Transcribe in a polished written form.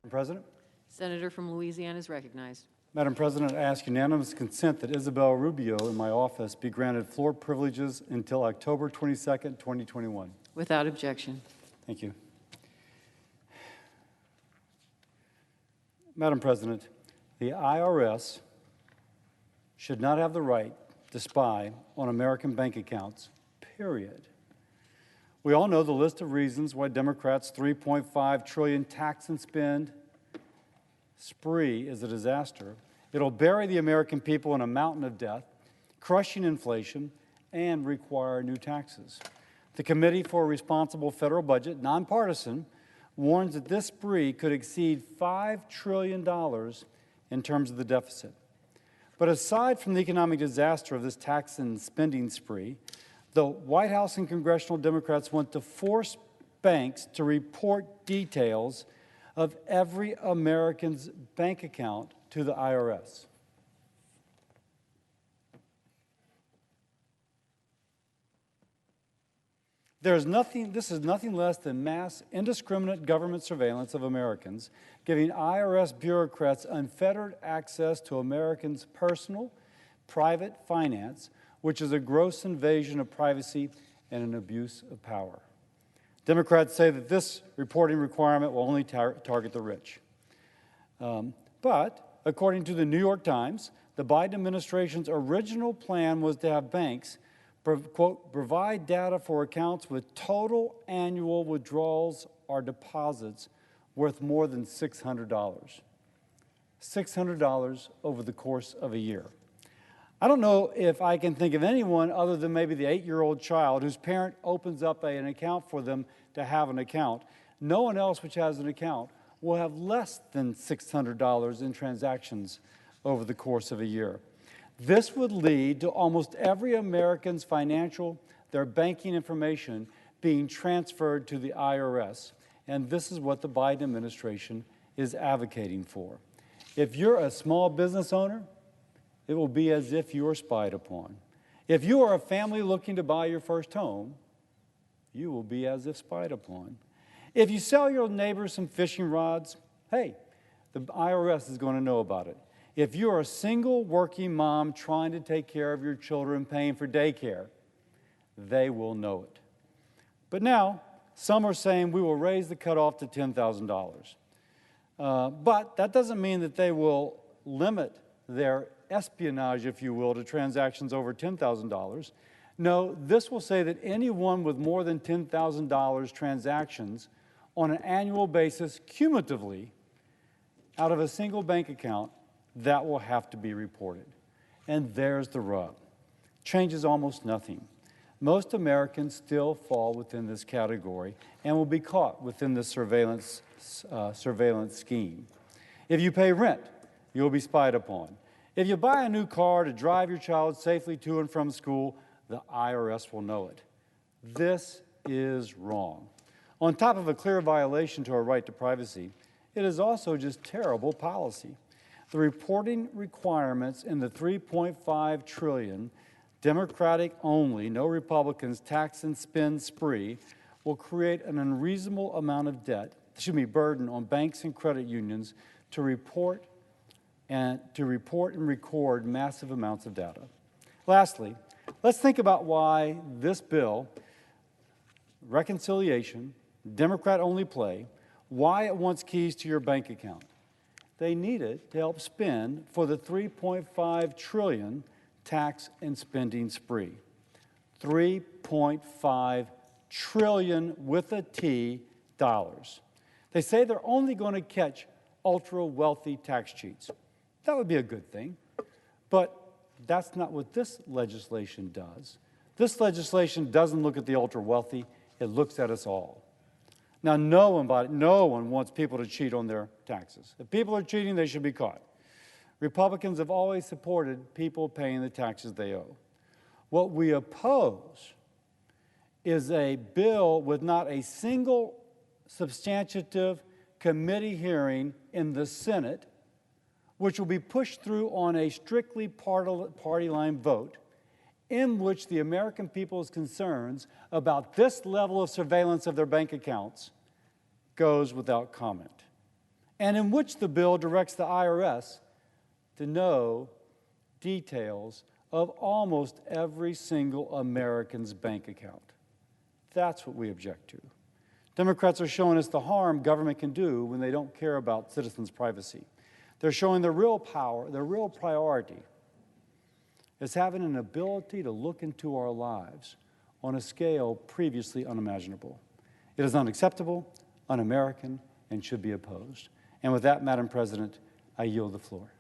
Madam President. Senator from Louisiana is recognized. Madam President, I ask unanimous consent that Isabel Rubio in my office be granted floor privileges until October 22nd, 2021. Without objection. Thank you. Madam President, the IRS should not have the right to spy on American bank accounts, period. We all know the list of reasons why Democrats' $3.5 trillion tax and spend spree is a disaster. It'll bury the American people in a mountain of debt, crushing inflation, and require new taxes. The Committee for a Responsible Federal Budget, nonpartisan, warns that this spree could exceed $5 trillion in terms of the deficit. But aside from the economic disaster of this tax and spending spree, the White House and congressional Democrats want to force banks to report details of every American's bank account to the IRS. This is nothing less than mass, indiscriminate government surveillance of Americans, giving IRS bureaucrats unfettered access to Americans' personal, private finance, which is a gross invasion of privacy and an abuse of power. Democrats say that this reporting requirement will only target the rich. But according to the New York Times, the Biden administration's original plan was to have banks quote, provide data for accounts with total annual withdrawals or deposits worth more than $600. $600 over the course of a year. I don't know if I can think of anyone other than maybe the 8-year-old child whose parent opens up an account for them to have an account. No one else which has an account will have less than $600 in transactions over the course of a year. This would lead to almost every American's their banking information being transferred to the IRS, and this is what the Biden administration is advocating for. If you're a small business owner, it will be as if you are spied upon. If you are a family looking to buy your first home, you will be as if spied upon. If you sell your neighbors some fishing rods, hey, the IRS is going to know about it. If you're a single working mom trying to take care of your children, paying for daycare, they will know it. But now, some are saying we will raise the cutoff to $10,000. But that doesn't mean that they will limit their espionage, if you will, to transactions over $10,000. No, this will say that anyone with more than $10,000 transactions on an annual basis, cumulatively, out of a single bank account, that will have to be reported. And there's the rub. Changes almost nothing. Most Americans still fall within this category and will be caught within this surveillance scheme. If you pay rent, you'll be spied upon. If you buy a new car to drive your child safely to and from school, the IRS will know it. This is wrong. On top of a clear violation to our right to privacy, it is also just terrible policy. The reporting requirements in the $3.5 trillion Democratic only, no Republicans, tax and spend spree will create an unreasonable amount of burden on banks and credit unions to report and record massive amounts of data. Lastly, let's think about why this bill, reconciliation, Democrat-only play, why it wants keys to your bank account. They need it to help spend for the $3.5 trillion tax and spending spree. $3.5 trillion with a T dollars. They say they're only going to catch ultra-wealthy tax cheats. That would be a good thing, but that's not what this legislation does. This legislation doesn't look at the ultra-wealthy, it looks at us all. Now, no one wants people to cheat on their taxes. If people are cheating, they should be caught. Republicans have always supported people paying the taxes they owe. What we oppose is a bill with not a single substantive committee hearing in the Senate, which will be pushed through on a strictly party line vote, in which the American people's concerns about this level of surveillance of their bank accounts goes without comment. and in which the bill directs the IRS to know details of almost every single American's bank account. That's what we object to. Democrats are showing us the harm government can do when they don't care about citizens' privacy. They're showing the real power, the real priority is having an ability to look into our lives on a scale previously unimaginable. It is unacceptable, un-American, and should be opposed. And with that, Madam President, I yield the floor.